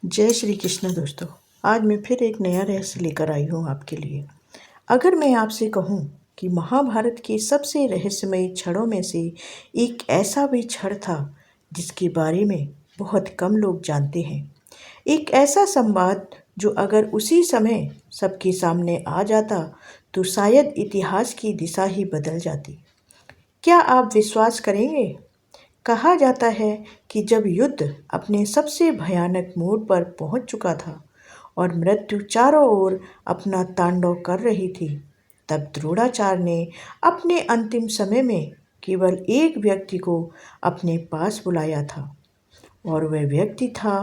जय श्री कृष्ण दोस्तों। आज मैं फिर एक नया रहस्य लेकर आई हूँ आपके लिए। अगर मैं आपसे कहूँ कि महाभारत के सबसे रहस्यमय क्षणों में से एक ऐसा भी क्षण था जिसके बारे में बहुत कम लोग जानते हैं, एक ऐसा संवाद जो अगर उसी समय सबके सामने आ जाता तो शायद इतिहास की दिशा ही बदल जाती। क्या आप विश्वास करेंगे? कहा जाता है कि जब युद्ध अपने सबसे भयानक मोड़ पर पहुंच चुका था और मृत्यु चारों ओर अपना तांडव कर रही थी, तब द्रोणाचार्य ने अपने अंतिम समय में केवल एक व्यक्ति को अपने पास बुलाया था और वह व्यक्ति था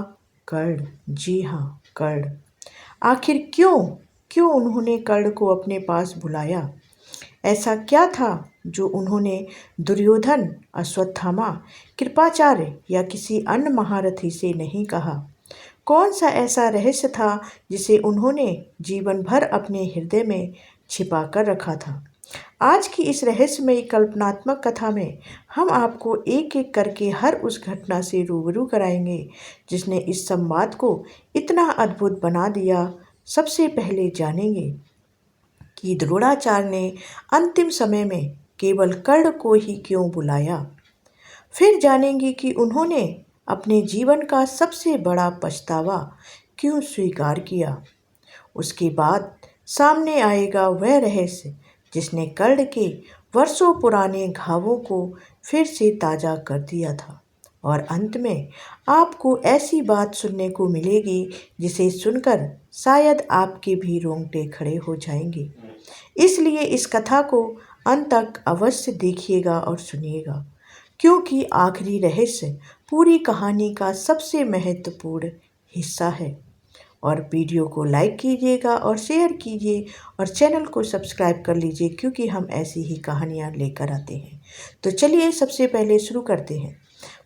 कर्ण। जी हाँ, कर्ण। आखिर क्यों क्यों उन्होंने कर्ण को अपने पास बुलाया? ऐसा क्या था जो उन्होंने दुर्योधन, अश्वत्थामा, कृपाचार्य या किसी अन्य महारथी से नहीं कहा? कौन सा ऐसा रहस्य था जिसे उन्होंने जीवन भर अपने हृदय में छिपा कर रखा था? आज की इस रहस्यमयी कल्पनात्मक कथा में हम आपको एक एक करके हर उस घटना से रूबरू कराएंगे जिसने इस संवाद को इतना अद्भुत बना दिया। सबसे पहले जानेंगे कि द्रोणाचार्य ने अंतिम समय में केवल कर्ण को ही क्यों बुलाया। फिर जानेंगे कि उन्होंने अपने जीवन का सबसे बड़ा पछतावा क्यों स्वीकार किया। उसके बाद सामने आएगा वह रहस्य जिसने कर्ण के वर्षों पुराने घावों को फिर से ताज़ा कर दिया था। और अंत में आपको ऐसी बात सुनने को मिलेगी जिसे सुनकर शायद आपके भी रोंगटे खड़े हो जाएंगे। इसलिए इस कथा को अंत तक अवश्य देखिएगा और सुनिएगा, क्योंकि आखिरी रहस्य पूरी कहानी का सबसे महत्वपूर्ण हिस्सा है। और वीडियो को लाइक कीजिएगा और शेयर कीजिए और चैनल को सब्सक्राइब कर लीजिए, क्योंकि हम ऐसी ही कहानियाँ लेकर आते हैं। तो चलिए सबसे पहले शुरू करते हैं।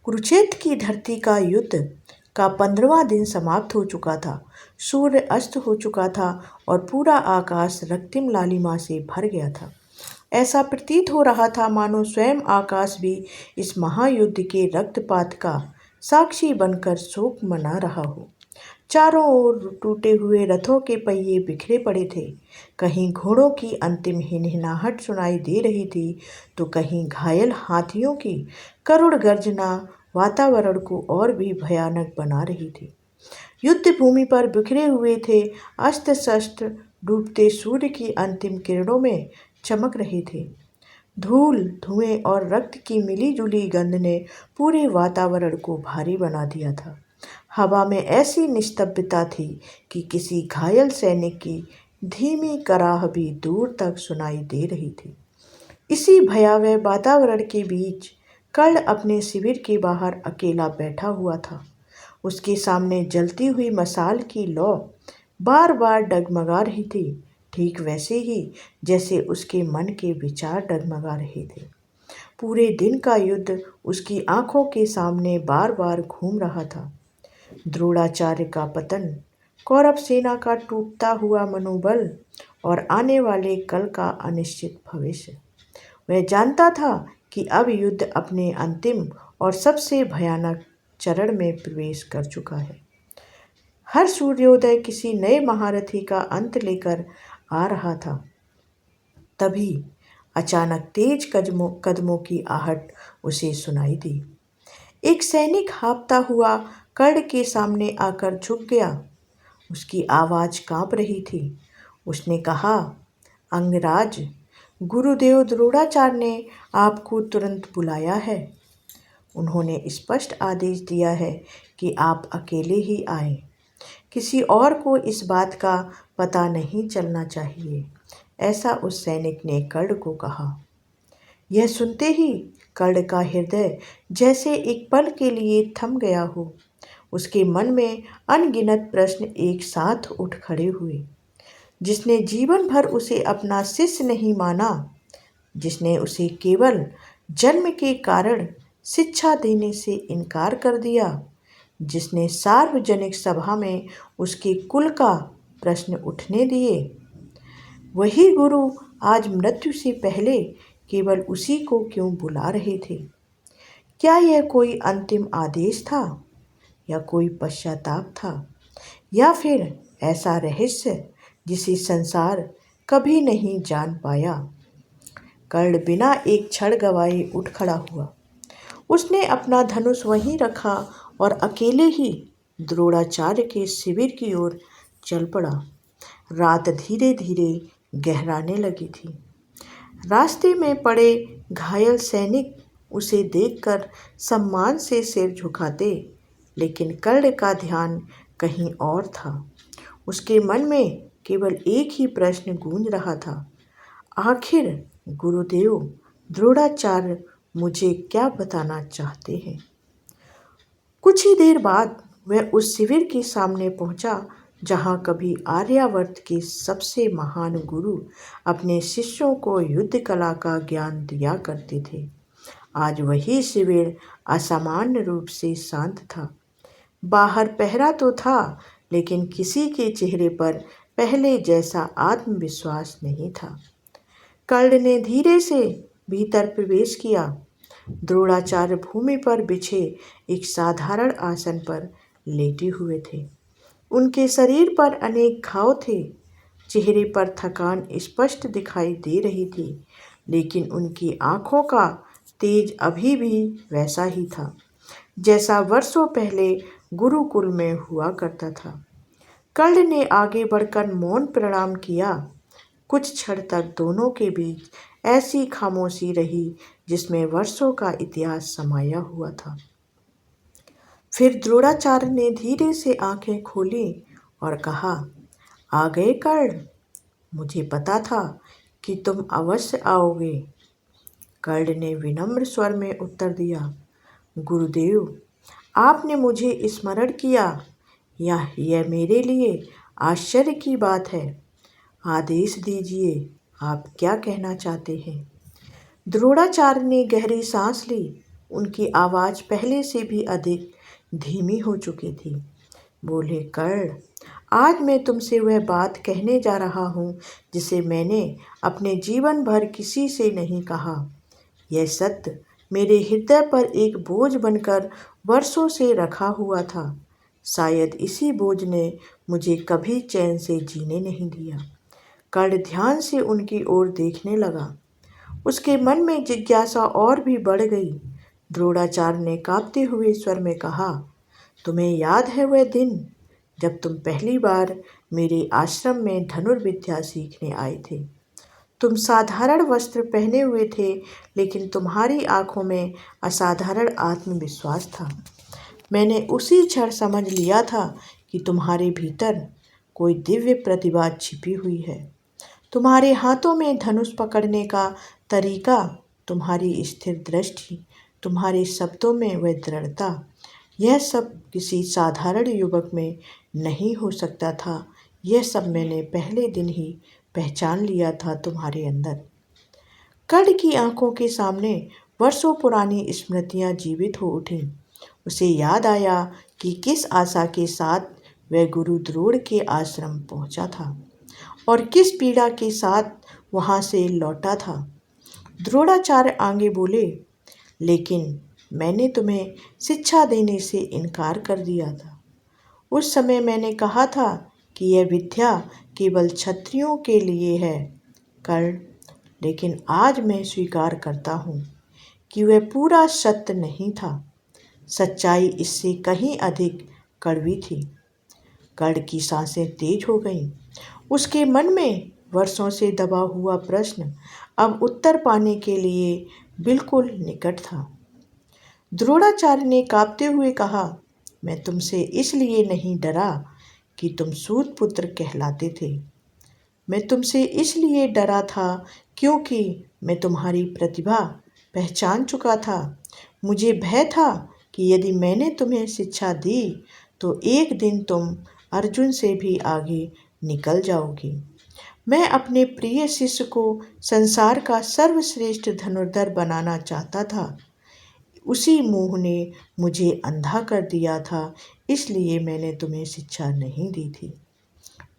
कुरुक्षेत्र की धरती का युद्ध का 15वां दिन समाप्त हो चुका था। सूर्य अस्त हो चुका था और पूरा आकाश रक्तिम लालिमा से भर गया था। ऐसा प्रतीत हो रहा था मानो स्वयं आकाश भी इस महायुद्ध के रक्तपात का साक्षी बनकर शोक मना रहा हो। चारों ओर टूटे हुए रथों के पहिए बिखरे पड़े थे। कहीं घोड़ों की अंतिम हिनहिनाहट सुनाई दे रही थी तो कहीं घायल हाथियों की करुण गर्जना वातावरण को और भी भयानक बना रही थी। युद्ध भूमि पर बिखरे हुए थे अस्त्र शस्त्र डूबते सूर्य की अंतिम किरणों में चमक रहे थे। धूल, धुएं और रक्त की मिली जुली गंध ने पूरे वातावरण को भारी बना दिया था। हवा में ऐसी निस्तब्धता थी कि किसी घायल सैनिक की धीमी कराह भी दूर तक सुनाई दे रही थी। इसी भयावह वातावरण के बीच कर्ण अपने शिविर के बाहर अकेला बैठा हुआ था। उसके सामने जलती हुई मशाल की लौ बार बार डगमगा रही थी, ठीक वैसे ही जैसे उसके मन के विचार डगमगा रहे थे। पूरे दिन का युद्ध उसकी आंखों के सामने बार बार घूम रहा था। द्रोणाचार्य का पतन, कौरव सेना का टूटता हुआ मनोबल और आने वाले कल का अनिश्चित भविष्य। वह जानता था कि अब युद्ध अपने अंतिम और सबसे भयानक चरण में प्रवेश कर चुका है। हर सूर्योदय किसी नए महारथी का अंत लेकर आ रहा था। तभी अचानक तेज कदमों की आहट उसे सुनाई दी। एक सैनिक हाँफता हुआ कर्ण के सामने आकर झुक गया। उसकी आवाज़ कांप रही थी। उसने कहा, अंगराज, गुरुदेव द्रोणाचार्य ने आपको तुरंत बुलाया है। उन्होंने स्पष्ट आदेश दिया है कि आप अकेले ही आएं। किसी और को इस बात का पता नहीं चलना चाहिए, ऐसा उस सैनिक ने कर्ण को कहा। यह सुनते ही कर्ण का हृदय जैसे एक पल के लिए थम गया हो। उसके मन में अनगिनत प्रश्न एक साथ उठ खड़े हुए। जिसने जीवन भर उसे अपना शिष्य नहीं माना, जिसने उसे केवल जन्म के कारण शिक्षा देने से इनकार कर दिया, जिसने सार्वजनिक सभा में उसके कुल का प्रश्न उठने दिए, वही गुरु आज मृत्यु से पहले केवल उसी को क्यों बुला रहे थे? क्या यह कोई अंतिम आदेश था या कोई पश्चाताप था? या फिर ऐसा रहस्य जिसे संसार कभी नहीं जान पाया। कर्ण बिना एक क्षण गवाए उठ खड़ा हुआ। उसने अपना धनुष वहीं रखा और अकेले ही द्रोणाचार्य के शिविर की ओर चल पड़ा। रात धीरे धीरे गहराने लगी थी। रास्ते में पड़े घायल सैनिक उसे देखकर सम्मान से सिर झुकाते, लेकिन कर्ण का ध्यान कहीं और था। उसके मन में केवल एक ही प्रश्न गूंज रहा था, आखिर गुरुदेव द्रोणाचार्य मुझे क्या बताना चाहते हैं। कुछ ही देर बाद वह उस शिविर के सामने पहुंचा जहां कभी आर्यावर्त के सबसे महान गुरु अपने शिष्यों को युद्ध कला का ज्ञान दिया करते थे। आज वही शिविर असामान्य रूप से शांत था। बाहर पहरा तो था, लेकिन किसी के चेहरे पर पहले जैसा आत्मविश्वास नहीं था। कर्ण ने धीरे से भीतर प्रवेश किया। द्रोणाचार्य भूमि पर बिछे एक साधारण आसन पर लेटे हुए थे। उनके शरीर पर अनेक घाव थे। चेहरे पर थकान स्पष्ट दिखाई दे रही थी, लेकिन उनकी आंखों का तेज अभी भी वैसा ही था जैसा वर्षों पहले गुरुकुल में हुआ करता था। कर्ण ने आगे बढ़कर मौन प्रणाम किया। कुछ क्षण तक दोनों के बीच ऐसी खामोशी रही जिसमें वर्षों का इतिहास समाया हुआ था। फिर द्रोणाचार्य ने धीरे से आंखें खोली और कहा, आ गए कर्ण? मुझे पता था कि तुम अवश्य आओगे। कर्ण ने विनम्र स्वर में उत्तर दिया, गुरुदेव आपने मुझे स्मरण किया, यह मेरे लिए आश्चर्य की बात है। आदेश दीजिए, आप क्या कहना चाहते हैं। द्रोणाचार्य ने गहरी सांस ली। उनकी आवाज़ पहले से भी अधिक धीमी हो चुकी थी। बोले, कर्ण आज मैं तुमसे वह बात कहने जा रहा हूँ जिसे मैंने अपने जीवन भर किसी से नहीं कहा। यह सत्य मेरे हृदय पर एक बोझ बनकर वर्षों से रखा हुआ था। शायद इसी बोझ ने मुझे कभी चैन से जीने नहीं दिया। कर्ण ध्यान से उनकी ओर देखने लगा। उसके मन में जिज्ञासा और भी बढ़ गई। द्रोणाचार्य ने कांपते हुए स्वर में कहा, तुम्हें याद है वह दिन जब तुम पहली बार मेरे आश्रम में धनुर्विद्या सीखने आए थे। तुम साधारण वस्त्र पहने हुए थे, लेकिन तुम्हारी आंखों में असाधारण आत्मविश्वास था। मैंने उसी क्षण समझ लिया था कि तुम्हारे भीतर कोई दिव्य प्रतिभा छिपी हुई है। तुम्हारे हाथों में धनुष पकड़ने का तरीका, तुम्हारी स्थिर दृष्टि, तुम्हारे शब्दों में वह दृढ़ता, यह सब किसी साधारण युवक में नहीं हो सकता था। यह सब मैंने पहले दिन ही पहचान लिया था तुम्हारे अंदर। कर्ण की आंखों के सामने वर्षों पुरानी स्मृतियां जीवित हो उठीं। उसे याद आया कि किस आशा के साथ वह गुरु द्रोण के आश्रम पहुंचा था और किस पीड़ा के साथ वहां से लौटा था। द्रोणाचार्य आगे बोले, लेकिन मैंने तुम्हें शिक्षा देने से इनकार कर दिया था। उस समय मैंने कहा था कि यह विद्या केवल क्षत्रियों के लिए है कर्ण, लेकिन आज मैं स्वीकार करता हूँ कि वह पूरा सत्य नहीं था। सच्चाई इससे कहीं अधिक कड़वी थी। कर्ण की सांसें तेज हो गईं। उसके मन में वर्षों से दबा हुआ प्रश्न अब उत्तर पाने के लिए बिल्कुल निकट था। द्रोणाचार्य ने कांपते हुए कहा, मैं तुमसे इसलिए नहीं डरा कि तुम सूत पुत्र कहलाते थे। मैं तुमसे इसलिए डरा था क्योंकि मैं तुम्हारी प्रतिभा पहचान चुका था। मुझे भय था कि यदि मैंने तुम्हें शिक्षा दी तो एक दिन तुम अर्जुन से भी आगे निकल जाओगी। मैं अपने प्रिय शिष्य को संसार का सर्वश्रेष्ठ धनुर्धर बनाना चाहता था। उसी मोह ने मुझे अंधा कर दिया था, इसलिए मैंने तुम्हें शिक्षा नहीं दी थी।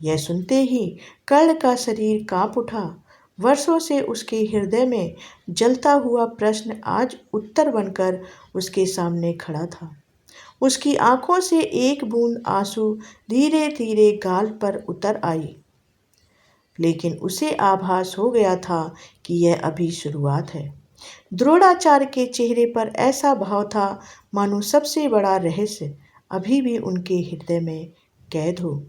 यह सुनते ही कर्ण का शरीर कांप उठा। वर्षों से उसके हृदय में जलता हुआ प्रश्न आज उत्तर बनकर उसके सामने खड़ा था। उसकी आंखों से एक बूंद आंसू धीरे धीरे गाल पर उतर आई, लेकिन उसे आभास हो गया था कि यह अभी शुरुआत है। द्रोणाचार्य के चेहरे पर ऐसा भाव था मानो सबसे बड़ा रहस्य अभी भी उनके हृदय में कैद हो,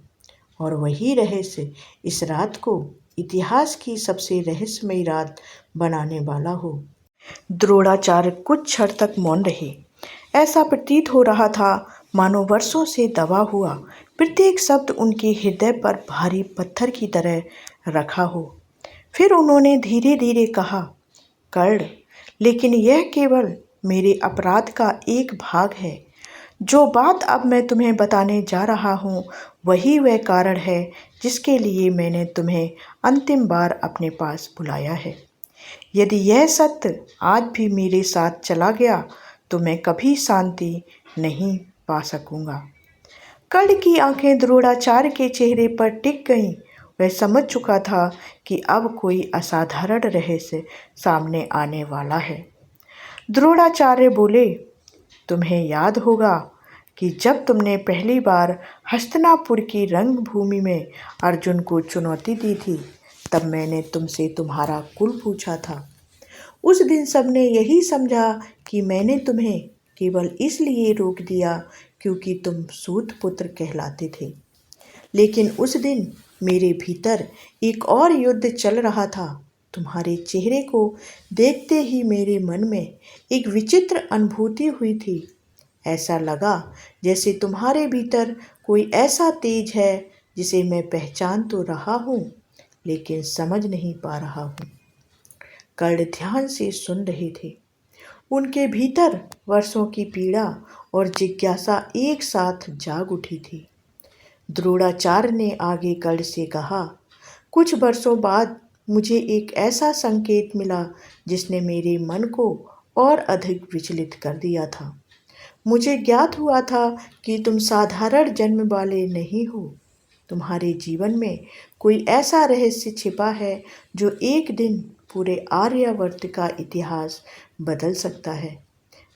और वही रहस्य इस रात को इतिहास की सबसे रहस्यमयी रात बनाने वाला हो। द्रोणाचार्य कुछ क्षण तक मौन रहे। ऐसा प्रतीत हो रहा था मानो वर्षों से दबा हुआ प्रत्येक शब्द उनके हृदय पर भारी पत्थर की तरह रखा हो। फिर उन्होंने धीरे धीरे कहा, कर्ण, लेकिन यह केवल मेरे अपराध का एक भाग है। जो बात अब मैं तुम्हें बताने जा रहा हूँ वही वह कारण है जिसके लिए मैंने तुम्हें अंतिम बार अपने पास बुलाया है। यदि यह सत्य आज भी मेरे साथ चला गया तो मैं कभी शांति नहीं पा सकूंगा। कर्ण की आंखें द्रोणाचार्य के चेहरे पर टिक गईं। वह समझ चुका था कि अब कोई असाधारण रहस्य सामने आने वाला है। द्रोणाचार्य बोले, तुम्हें याद होगा कि जब तुमने पहली बार हस्तिनापुर की रंगभूमि में अर्जुन को चुनौती दी थी, तब मैंने तुमसे तुम्हारा कुल पूछा था। उस दिन सबने यही समझा कि मैंने तुम्हें केवल इसलिए रोक दिया क्योंकि तुम सूत पुत्र कहलाते थे। लेकिन उस दिन मेरे भीतर एक और युद्ध चल रहा था। तुम्हारे चेहरे को देखते ही मेरे मन में एक विचित्र अनुभूति हुई थी। ऐसा लगा जैसे तुम्हारे भीतर कोई ऐसा तेज है जिसे मैं पहचान तो रहा हूँ लेकिन समझ नहीं पा रहा हूँ। कर्ण ध्यान से सुन रहे थे। उनके भीतर वर्षों की पीड़ा और जिज्ञासा एक साथ जाग उठी थी। द्रोणाचार्य ने आगे कर्ण से कहा, कुछ वर्षों बाद मुझे एक ऐसा संकेत मिला जिसने मेरे मन को और अधिक विचलित कर दिया था। मुझे ज्ञात हुआ था कि तुम साधारण जन्म वाले नहीं हो। तुम्हारे जीवन में कोई ऐसा रहस्य छिपा है जो एक दिन पूरे आर्यावर्त का इतिहास बदल सकता है।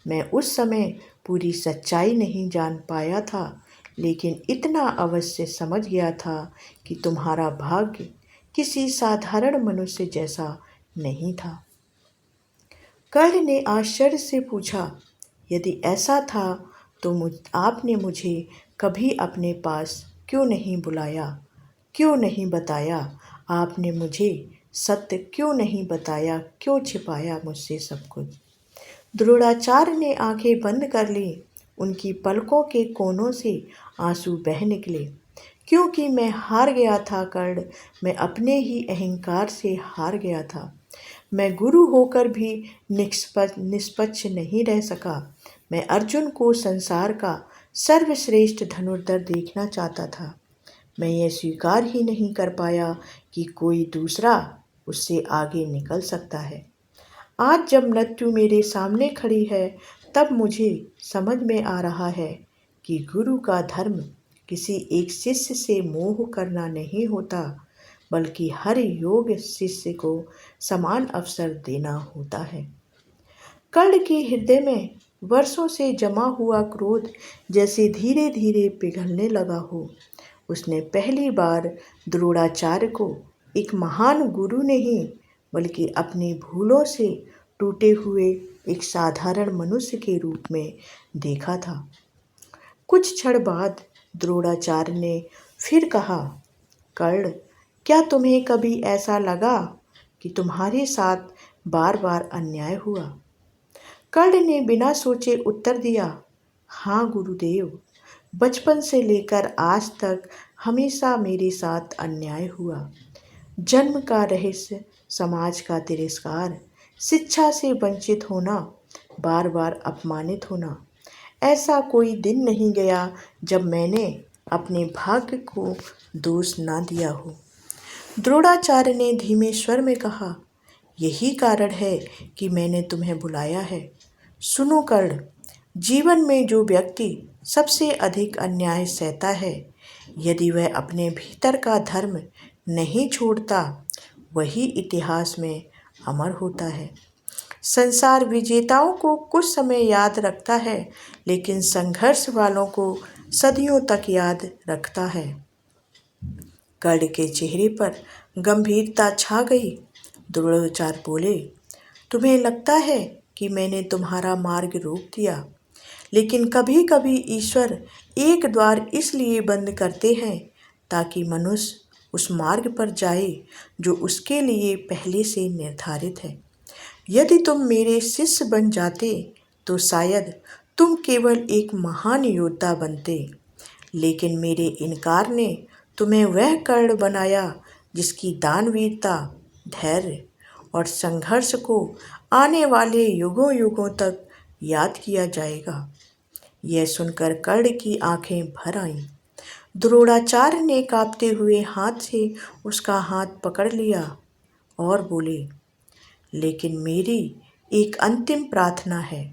मैं उस समय पूरी सच्चाई नहीं जान पाया था, लेकिन इतना अवश्य समझ गया था कि तुम्हारा भाग्य किसी साधारण मनुष्य जैसा नहीं था। कर्ण ने आश्चर्य से पूछा, यदि ऐसा था तो आपने मुझे कभी अपने पास क्यों नहीं बुलाया, क्यों नहीं बताया? आपने मुझे सत्य क्यों नहीं बताया, क्यों छिपाया मुझसे सब कुछ? द्रोणाचार्य ने आंखें बंद कर ली। उनकी पलकों के कोनों से आंसू बह निकले। क्योंकि मैं हार गया था कर्ण, मैं अपने ही अहंकार से हार गया था। मैं गुरु होकर भी निष्पक्ष नहीं रह सका। मैं अर्जुन को संसार का सर्वश्रेष्ठ धनुर्धर देखना चाहता था। मैं यह स्वीकार ही नहीं कर पाया कि कोई दूसरा उससे आगे निकल सकता है। आज जब मृत्यु मेरे सामने खड़ी है तब मुझे समझ में आ रहा है कि गुरु का धर्म किसी एक शिष्य से मोह करना नहीं होता, बल्कि हर योग्य शिष्य को समान अवसर देना होता है। कर्ण के हृदय में वर्षों से जमा हुआ क्रोध जैसे धीरे धीरे पिघलने लगा हो। उसने पहली बार द्रोणाचार्य को एक महान गुरु नहीं बल्कि अपनी भूलों से टूटे हुए एक साधारण मनुष्य के रूप में देखा था। कुछ क्षण बाद द्रोणाचार्य ने फिर कहा, कर्ण, क्या तुम्हें कभी ऐसा लगा कि तुम्हारे साथ बार बार अन्याय हुआ? कर्ण ने बिना सोचे उत्तर दिया, हाँ गुरुदेव, बचपन से लेकर आज तक हमेशा मेरे साथ अन्याय हुआ। जन्म का रहस्य, समाज का तिरस्कार, शिक्षा से वंचित होना, बार बार अपमानित होना। ऐसा कोई दिन नहीं गया जब मैंने अपने भाग्य को दोष ना दिया हो। द्रोणाचार्य ने धीमे स्वर में कहा, यही कारण है कि मैंने तुम्हें बुलाया है। सुनो कर्ण, जीवन में जो व्यक्ति सबसे अधिक अन्याय सहता है, यदि वह अपने भीतर का धर्म नहीं छोड़ता, वही इतिहास में अमर होता है। संसार विजेताओं को कुछ समय याद रखता है, लेकिन संघर्ष वालों को सदियों तक याद रखता है। कर्ण के चेहरे पर गंभीरता छा गई। द्रोणाचार्य बोले, तुम्हें लगता है कि मैंने तुम्हारा मार्ग रोक दिया, लेकिन कभी कभी ईश्वर एक द्वार इसलिए बंद करते हैं ताकि मनुष्य उस मार्ग पर जाए जो उसके लिए पहले से निर्धारित है। यदि तुम मेरे शिष्य बन जाते तो शायद तुम केवल एक महान योद्धा बनते, लेकिन मेरे इनकार ने तुम्हें वह कर्ण बनाया जिसकी दानवीरता, धैर्य और संघर्ष को आने वाले युगों युगों तक याद किया जाएगा। यह सुनकर कर्ण की आंखें भर आईं। द्रोणाचार्य ने कांपते हुए हाथ से उसका हाथ पकड़ लिया और बोले, लेकिन मेरी एक अंतिम प्रार्थना है।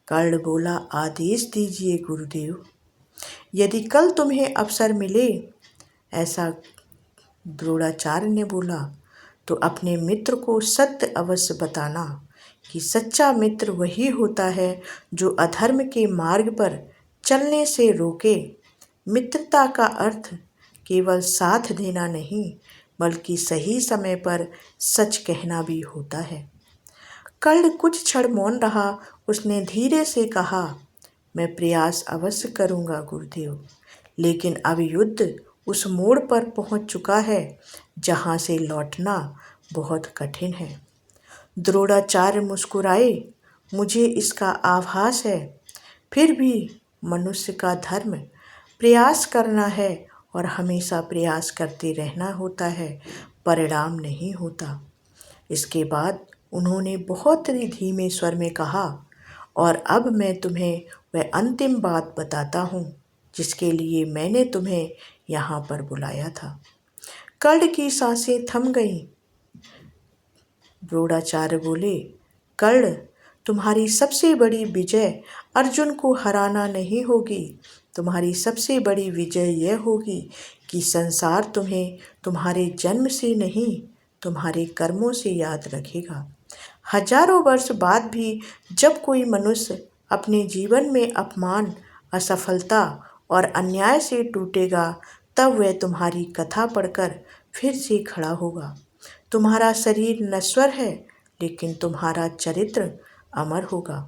कर्ण बोला, आदेश दीजिए गुरुदेव। यदि कल तुम्हें अवसर मिले, ऐसा द्रोणाचार्य ने बोला, तो अपने मित्र को सत्य अवश्य बताना कि सच्चा मित्र वही होता है जो अधर्म के मार्ग पर चलने से रोके। मित्रता का अर्थ केवल साथ देना नहीं, बल्कि सही समय पर सच कहना भी होता है। कर्ण कुछ क्षण मौन रहा। उसने धीरे से कहा, मैं प्रयास अवश्य करूंगा गुरुदेव, लेकिन अब युद्ध उस मोड़ पर पहुंच चुका है जहां से लौटना बहुत कठिन है। द्रोणाचार्य मुस्कुराए, मुझे इसका आभास है। फिर भी मनुष्य का धर्म प्रयास करना है और हमेशा प्रयास करते रहना होता है, परिणाम नहीं होता। इसके बाद उन्होंने बहुत ही धीमे स्वर में कहा, और अब मैं तुम्हें वह अंतिम बात बताता हूँ जिसके लिए मैंने तुम्हें यहाँ पर बुलाया था। कर्ण की सांसें थम गईं। द्रोणाचार्य बोले, कर्ण, तुम्हारी सबसे बड़ी विजय अर्जुन को हराना नहीं होगी। तुम्हारी सबसे बड़ी विजय यह होगी कि संसार तुम्हें तुम्हारे जन्म से नहीं, तुम्हारे कर्मों से याद रखेगा। हजारों वर्ष बाद भी जब कोई मनुष्य अपने जीवन में अपमान, असफलता और अन्याय से टूटेगा, तब वह तुम्हारी कथा पढ़कर फिर से खड़ा होगा। तुम्हारा शरीर नश्वर है, लेकिन तुम्हारा चरित्र अमर होगा।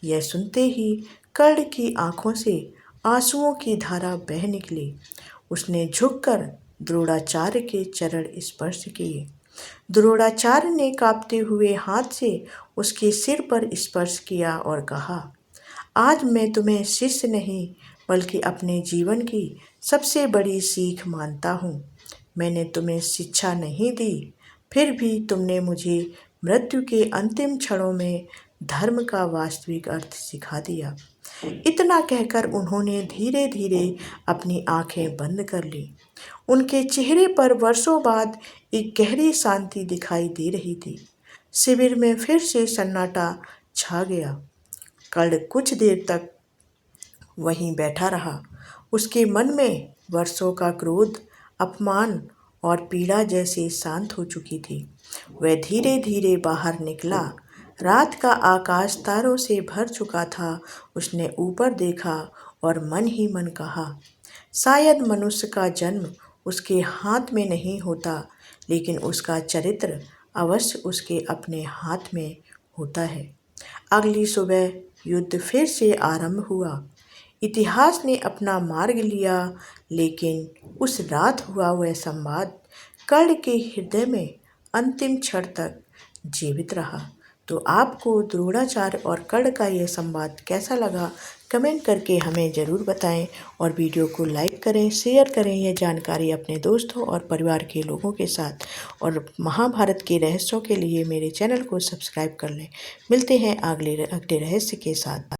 यह सुनते ही कर्ण की आंखों से आंसुओं की धारा बह निकली। उसने झुककर द्रोणाचार्य के चरण स्पर्श किए। द्रोणाचार्य ने कांपते हुए हाथ से उसके सिर पर स्पर्श किया और कहा, आज मैं तुम्हें शिष्य नहीं, बल्कि अपने जीवन की सबसे बड़ी सीख मानता हूँ। मैंने तुम्हें शिक्षा नहीं दी, फिर भी तुमने मुझे मृत्यु के अंतिम क्षणों में धर्म का वास्तविक अर्थ सिखा दिया। इतना कहकर उन्होंने धीरे धीरे अपनी आंखें बंद कर ली। उनके चेहरे पर वर्षों बाद एक गहरी शांति दिखाई दे रही थी। शिविर में फिर से सन्नाटा छा गया। कर्ण कुछ देर तक वहीं बैठा रहा। उसके मन में वर्षों का क्रोध, अपमान और पीड़ा जैसे शांत हो चुकी थी। वह धीरे धीरे बाहर निकला। रात का आकाश तारों से भर चुका था। उसने ऊपर देखा और मन ही मन कहा, शायद मनुष्य का जन्म उसके हाथ में नहीं होता, लेकिन उसका चरित्र अवश्य उसके अपने हाथ में होता है। अगली सुबह युद्ध फिर से आरंभ हुआ। इतिहास ने अपना मार्ग लिया, लेकिन उस रात हुआ वह संवाद कर्ण के हृदय में अंतिम क्षण तक जीवित रहा। तो आपको द्रोणाचार्य और कर्ण का यह संवाद कैसा लगा, कमेंट करके हमें ज़रूर बताएं और वीडियो को लाइक करें, शेयर करें। यह जानकारी अपने दोस्तों और परिवार के लोगों के साथ, और महाभारत के रहस्यों के लिए मेरे चैनल को सब्सक्राइब कर लें। मिलते हैं अगले रहस्य के साथ।